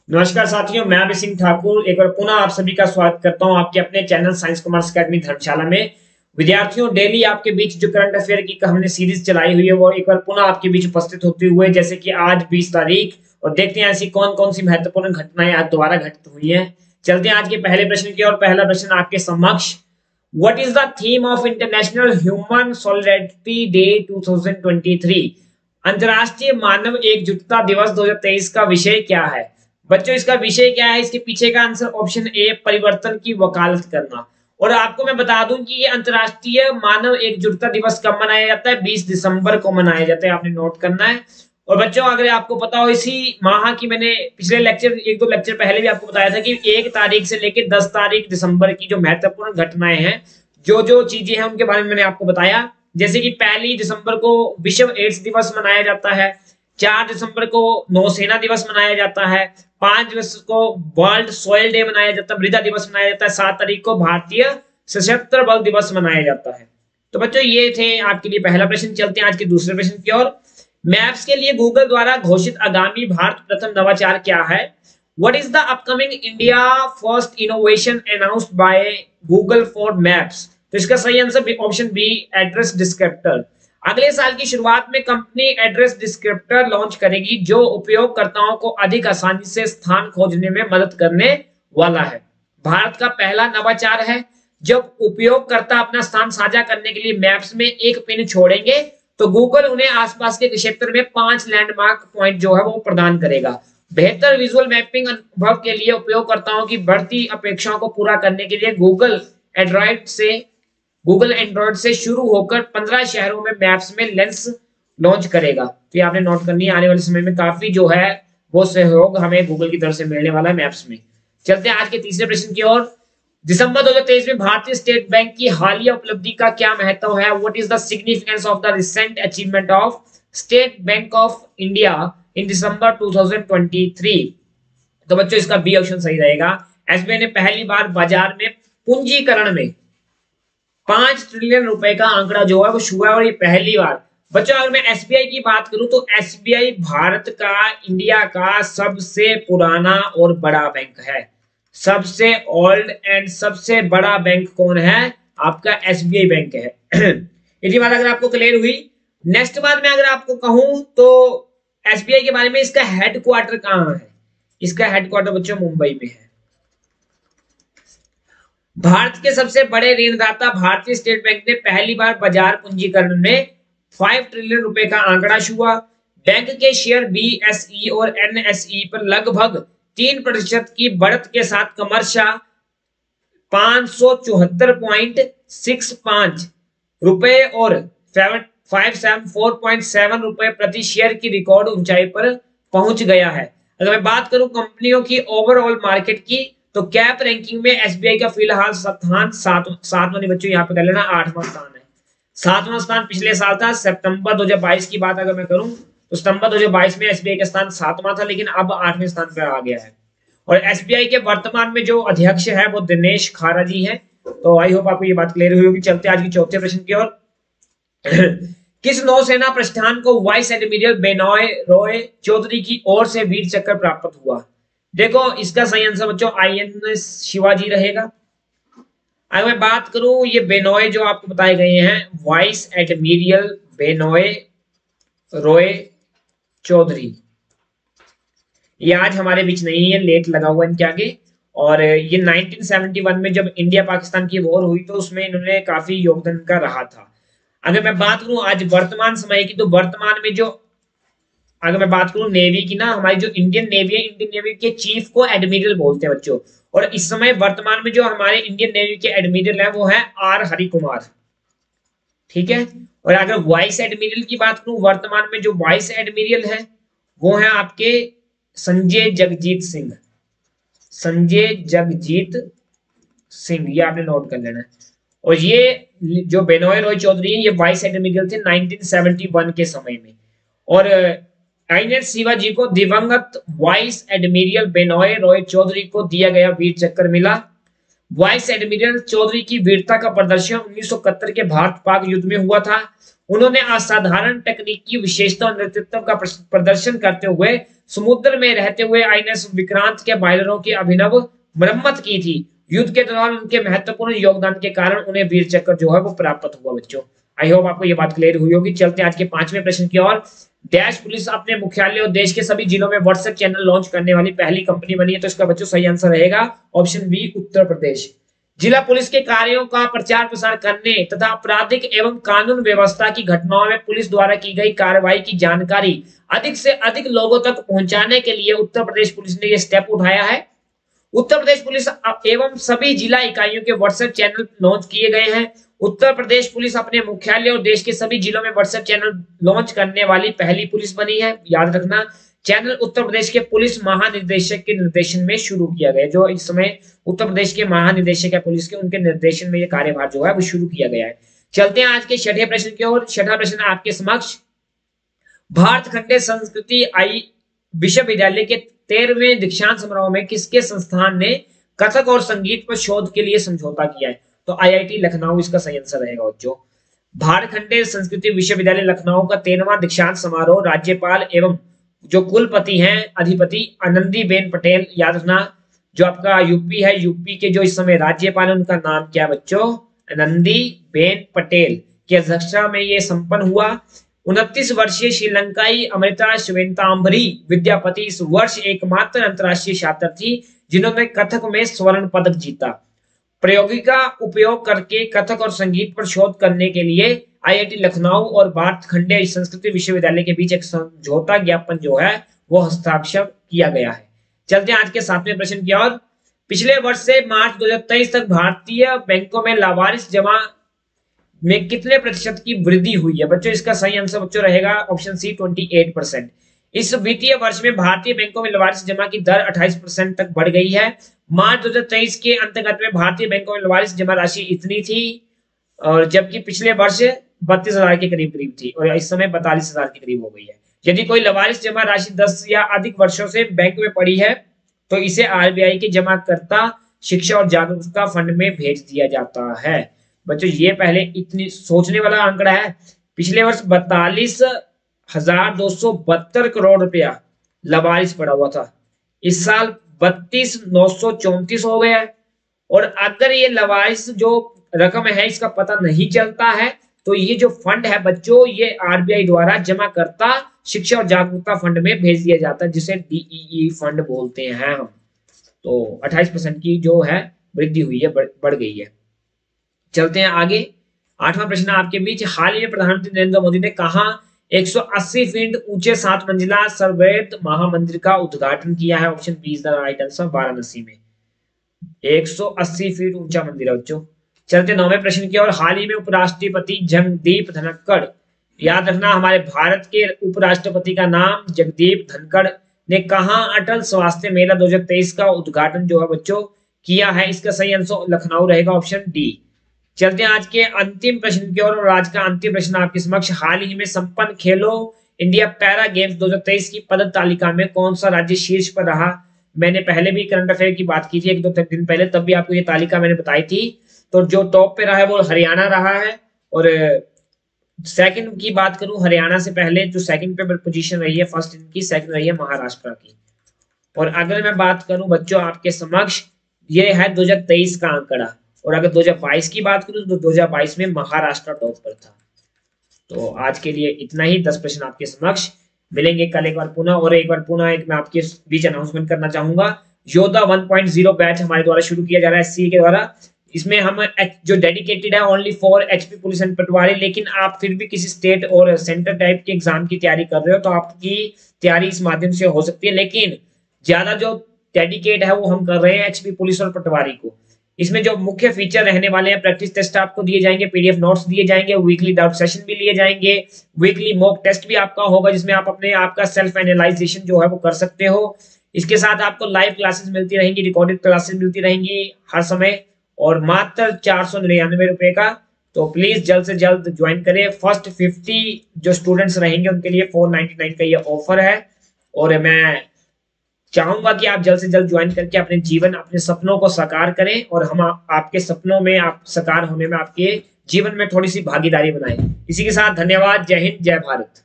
नमस्कार साथियों, मैं अभी सिंह ठाकुर एक बार पुनः आप सभी का स्वागत करता हूं आपके अपने चैनल साइंस कॉमर्स अकेडमी धर्मशाला में। विद्यार्थियों, डेली आपके बीच जो करंट अफेयर की हमने सीरीज चलाई हुई है वो एक बार पुनः आपके बीच उपस्थित होते हुए, जैसे कि आज 20 तारीख, और देखते हैं ऐसी कौन कौन सी महत्वपूर्ण घटनाएं आज दोबारा घटित हुई हैं। चलते हैं आज के पहले प्रश्न की ओर। पहला प्रश्न आपके समक्ष, what is the theme of international human solidarity day 2023? अंतर्राष्ट्रीय मानव एकजुटता दिवस 2023 का विषय क्या है? बच्चों, इसका विषय क्या है? इसके पीछे का आंसर ऑप्शन ए, परिवर्तन की वकालत करना। और आपको मैं बता दूं कि ये अंतर्राष्ट्रीय मानव एकजुटता दिवस कब मनाया जाता है? 20 दिसंबर को मनाया जाता है, आपने नोट करना है। और बच्चों, अगर आपको पता हो, इसी माह की मैंने पिछले लेक्चर, एक दो लेक्चर पहले भी आपको बताया था कि 1 तारीख से लेकर 10 तारीख दिसंबर की जो महत्वपूर्ण घटनाएं हैं, जो जो चीजें हैं, उनके बारे में मैंने आपको बताया। जैसे कि 1 दिसंबर को विश्व एड्स दिवस मनाया जाता है, 4 दिसंबर को नौसेना दिवस मनाया जाता है, 5 दिवस को वर्ल्ड सॉइल डे मनाया जाता है, मृदा दिवस मनाया जाता है, 7 तारीख को भारतीय सशस्त्र बल दिवस मनाया जाता है। तो बच्चों, ये थे आपके लिए पहला प्रश्न। चलते हैं आज के दूसरे प्रश्न की ओर। मैप्स के लिए गूगल द्वारा घोषित आगामी भारत प्रथम नवाचार क्या है? What is the upcoming India first innovation announced by Google for Maps? तो इसका सही answer option B, address descriptor. अगले साल की शुरुआत में कंपनी एड्रेस डिस्क्रिप्टर लॉन्च करेगी, जो उपयोगकर्ताओं को अधिक आसानी से स्थान खोजने में मदद करने वाला है। भारत का पहला नवाचार है। जब उपयोगकर्ता अपना स्थान साझा करने के लिए मैप्स में एक पिन छोड़ेंगे, तो गूगल उन्हें आसपास के क्षेत्र में 5 लैंडमार्क पॉइंट जो है वो प्रदान करेगा। बेहतर विजुअल मैपिंग अनुभव के लिए उपयोगकर्ताओं की बढ़ती अपेक्षाओं को पूरा करने के लिए गूगल एंड्रॉइड से शुरू होकर 15 शहरों में मैप्स में लेंस लॉन्च करेगा। तो ये आपने नोट करनी है। आने वाले समय में काफी जो है वो सहयोग हमें गूगल की तरफ से मिलने वाला है मैप्स में। चलते हैं आज के तीसरे प्रश्न की ओर। दिसंबर 2023 में भारतीय स्टेट बैंक की हालिया उपलब्धि का क्या महत्व है? What is the significance of the recent achievement of State Bank of India in December 2023? तो बच्चों, इसका बी ऑप्शन सही रहेगा। एसबीआई ने पहली बार बाजार में पूंजीकरण में 5 ट्रिलियन रुपए का आंकड़ा जो है वो छुआ है, और ये पहली बार। बच्चों, अगर मैं एसबीआई की बात करूं तो एसबीआई भारत का, इंडिया का सबसे पुराना और बड़ा बैंक है। सबसे ओल्ड एंड सबसे बड़ा बैंक कौन है? आपका एसबीआई बैंक है। इसी बात अगर आपको क्लियर हुई। नेक्स्ट बात मैं अगर आपको कहूं तो एसबीआई के बारे में, इसका हेडक्वार्टर कहां है? इसका हेडक्वार्टर बच्चों मुंबई में है। भारत के सबसे बड़े ऋणदाता भारतीय स्टेट बैंक ने पहली बार बाजार पूंजीकरण में 5 ट्रिलियन रुपए का आंकड़ा छुआ। बैंक के शेयर बीएसई और एनएसई पर लगभग 3% की बढ़त के साथ कमर्शा 574.65 रुपए और 574.7 रुपए प्रति शेयर की रिकॉर्ड ऊंचाई पर पहुंच गया है। अगर मैं बात करूं कंपनियों की ओवरऑल मार्केट की, तो कैप रैंकिंग में एसबीआई का फिलहाल स्थान सातवां नहीं बच्चों, यहाँ पे कर लेना 8वां स्थान है। 7वां स्थान पिछले साल था। सितंबर 2022 की बात अगर मैं करूं तो सितंबर 2022 में एसबीआई का स्थान 7वां था, लेकिन अब 8वें स्थान पर आ गया है। और एसबीआई के वर्तमान में जो अध्यक्ष है वो दिनेश खारा जी है। तो आई होप आपको ये बात क्लियर हुई होगी। चलते आज की चौथे प्रश्न की ओर। किस नौसेना प्रस्थान को वाइस एडमिरल बेनॉय रॉय चौधरी की ओर से वीर चक्र प्राप्त हुआ? देखो, इसका सही आंसर बच्चों आईएनएस शिवाजी रहेगा। अगर मैं बात करूं, ये बेनॉय जो आपको बताए गए हैं, वाइस एडमिरल बेनॉय रॉय चौधरी, ये आज हमारे बीच नहीं है, लेट लगा हुआ इनके आगे। और ये 1971 में जब इंडिया पाकिस्तान की वॉर हुई तो उसमें इन्होंने काफी योगदान का रहा था। अगर मैं बात करूं आज वर्तमान समय की, तो वर्तमान में जो अगर मैं बात करूं नेवी की ना, हमारी जो इंडियन नेवी है, इंडियन नेवी के चीफ को एडमिरल बोलते हैं बच्चों। और इस समय वर्तमान में जो हमारे इंडियन नेवी के एडमिरल है वो है आर हरि कुमार। ठीक है। और अगर वाइस एडमिरल की बात करूं, वर्तमान में जो वाइस एडमिरल है वो है आपके संजय जगजीत सिंह। संजय जगजीत सिंह, ये आपने नोट कर लेना है। और ये जो बेनॉय रॉय चौधरी है, ये वाइस एडमिरल थे 1971 के समय में। और आईएनएस शिवाजी को दिवंगत वाइस एडमिरल बेनॉय रॉय चौधरी को दिया गया वीर चक्र मिला। वाइस एडमिरल चौधरी की वीरता का प्रदर्शन 1971 के भारत पाक युद्ध में हुआ था। उन्होंने असाधारण तकनीकी विशेषता और नेतृत्व का प्रदर्शन करते हुए समुद्र में रहते हुए आईएनएस विक्रांत के बॉयलरों की अभिनव मरम्मत की थी। युद्ध के दौरान उनके महत्वपूर्ण योगदान के कारण उन्हें वीर चक्र जो है वो प्राप्त हुआ। बच्चों आई होप आपको ये बात क्लियर हुई होगी। चलते हैं आज के 5वें प्रश्न की ओर। डैश पुलिस अपने मुख्यालय और देश के सभी जिलों में व्हाट्सएप चैनल लॉन्च करने वाली पहली कंपनी बनी है। तो इसका बच्चों सही आंसर रहेगा ऑप्शन बी, उत्तर प्रदेश। जिला पुलिस के कार्यों का प्रचार प्रसार करने तथा आपराधिक एवं कानून व्यवस्था की घटनाओं में पुलिस द्वारा की गई कार्रवाई की जानकारी अधिक से अधिक लोगों तक पहुंचाने के लिए उत्तर प्रदेश पुलिस ने यह स्टेप उठाया है। उत्तर प्रदेश पुलिस एवं सभी जिला इकाइयों के व्हाट्सएप चैनल लॉन्च किए गए हैं। उत्तर प्रदेश पुलिस अपने मुख्यालय और देश के सभी जिलों में व्हाट्सएप चैनल लॉन्च करने वाली पहली पुलिस बनी है। याद रखना, चैनल उत्तर प्रदेश के पुलिस महानिदेशक के निर्देशन में शुरू किया गया। जो इस समय उत्तर प्रदेश के महानिदेशक है पुलिस के, उनके निर्देशन में यह कार्यभार जो है वो शुरू किया गया है। चलते हैं आज के छठे प्रश्न की ओर। छठा प्रश्न आपके समक्ष, भारत खंडे संस्कृति विश्वविद्यालय के 13वें दीक्षांत समारोह में किसके संस्थान ने कथक और संगीत पर शोध के लिए समझौता किया है? तो आईआईटी लखनऊ इसका सही आंसर रहेगा। बच्चों भारत खंडे संस्कृति विश्वविद्यालय लखनऊ का 13वां दीक्षांत समारोह राज्यपाल एवं जो कुलपति हैं अधिपति आनंदीबेन पटेल, याद रखना जो आपका यूपी है, यूपी के जो इस समय राज्यपाल है उनका नाम क्या बच्चों? आनंदीबेन पटेल की अध्यक्षता में यह संपन्न हुआ। 29 वर्षीय श्रीलंकाई अमृता श्वेतांबरी विद्यापति इस वर्ष एकमात्र अंतर्राष्ट्रीय छात्र थी जिन्होंने कथक में स्वर्ण पदक जीता। प्रयोगिका उपयोग करके कथक और संगीत पर शोध करने के लिए आईआईटी लखनऊ और भारत खंडे संस्कृति विश्वविद्यालय के बीच एक समझौता ज्ञापन जो है वो हस्ताक्षर किया गया है। चलते हैं आज के 7वें प्रश्न की ओर। पिछले वर्ष से मार्च 2023 तक भारतीय बैंकों में लावारिस जमा में कितने प्रतिशत की वृद्धि हुई है? बच्चों इसका सही आंसर बच्चों रहेगा ऑप्शन सी 28%। इस वित्तीय वर्ष में भारतीय बैंकों में लावारिस जमा की दर 28% तक बढ़ गई है। मार्च 2023 के अंतर्गत में भारतीय बैंकों में लावारिस जमा राशि इतनी थी और जबकि पिछले वर्ष 32,000 के करीब थी और इस समय 42,000 के करीब हो गई है। यदि कोई लावारिस जमा राशि 10 या अधिक वर्षों से बैंक में पड़ी है तो इसे आरबीआई के जमाकर्ता शिक्षा और जागरूकता फंड में भेज दिया जाता है। बच्चों ये पहले इतनी सोचने वाला आंकड़ा है। पिछले वर्ष 42,272 करोड़ रुपया लावारिस पड़ा हुआ था, इस साल 32,934 हो गया है। और अगर ये लावारिस जो रकम है इसका पता नहीं चलता है तो ये जो फंड है बच्चों ये आरबीआई द्वारा जमाकर्ता शिक्षा और जागरूकता फंड में भेज दिया जाता है जिसे डीईई फंड बोलते हैं हम। तो 28% की जो है वृद्धि हुई है, बढ़ गई है। चलते हैं आगे। 8वां प्रश्न आपके बीच। हाल ही में प्रधानमंत्री नरेंद्र मोदी ने कहा 180 फीट ऊंचे 7 मंजिला सर्ववेद महामंदिर का उद्घाटन किया है? Option B is the right answer, Varanasi में 180 फीट ऊंचा मंदिर है बच्चों। चलते 9वें प्रश्न की ओर। हाल ही में उपराष्ट्रपति जगदीप धनखड़, याद रखना हमारे भारत के उपराष्ट्रपति का नाम जगदीप धनखड़ ने कहा अटल स्वास्थ्य मेला 2023 का उद्घाटन जो है बच्चों किया है? इसका सही आंसर लखनऊ रहेगा, ऑप्शन डी। चलते हैं आज के अंतिम प्रश्न की ओर और आज का अंतिम प्रश्न आपके समक्ष। हाल ही में संपन्न खेलो इंडिया पैरा गेम्स 2023 की पदक तालिका में कौन सा राज्य शीर्ष पर रहा? मैंने पहले भी करंट अफेयर की बात की थी 1-2 दिन पहले, तब भी आपको ये तालिका मैंने बताई थी। तो जो टॉप पे रहा है वो हरियाणा रहा है और सेकंड की बात करूं हरियाणा से पहले जो सेकंड पे पोजीशन रही है, फर्स्ट इनकी, सेकंड रही है महाराष्ट्र की। और अगर मैं बात करूं बच्चों आपके समक्ष ये है 2023 का आंकड़ा और अगर 2022 की बात करूं तो 2022 में महाराष्ट्र टॉप पर था। तो आज के लिए इतना ही, 10 प्रश्न आपके समक्ष। मिलेंगे कल एक बार पुनः और एक बार पुनः एक मैं आपके बीच अनाउंसमेंट करना चाहूंगा। योद्धा 1.0 बैच हमारे द्वारा शुरू किया जा रहा है एससीए के द्वारा। इसमें हम जो डेडिकेटेड है only for HP police and patwari, लेकिन आप फिर भी किसी स्टेट और सेंटर टाइप के एग्जाम की तैयारी कर रहे हो तो आपकी तैयारी इस माध्यम से हो सकती है, लेकिन ज्यादा जो डेडिकेट है वो हम कर रहे हैं एचपी पुलिस और पटवारी को। इसमें जो मुख्य फीचर रहने वाले हैं, प्रैक्टिस टेस्ट आपको दिए जाएंगे, पीडीएफ नोट्स दिए जाएंगे, वीकली डाउट सेशन भी लिए जाएंगे, वीकली मॉक टेस्ट भी आपका होगा जिसमें आप अपने आपका सेल्फ एनालाइजेशन जो है वो कर सकते हो। इसके साथ आपको लाइव क्लासेस मिलती रहेंगी, रिकॉर्डेड क्लासेस मिलती रहेंगी हर समय और मात्र 499 रुपए का। तो प्लीज जल्द से जल्द ज्वाइन करें। फर्स्ट 50 जो स्टूडेंट्स रहेंगे उनके लिए 499 का ये ऑफर है और मैं चाहूंगा कि आप जल्द से जल्द ज्वाइन करके अपने जीवन अपने सपनों को साकार करें और हम आपके सपनों में आप साकार होने में आपके जीवन में थोड़ी सी भागीदारी बनाएं। इसी के साथ धन्यवाद। जय हिंद, जय भारत।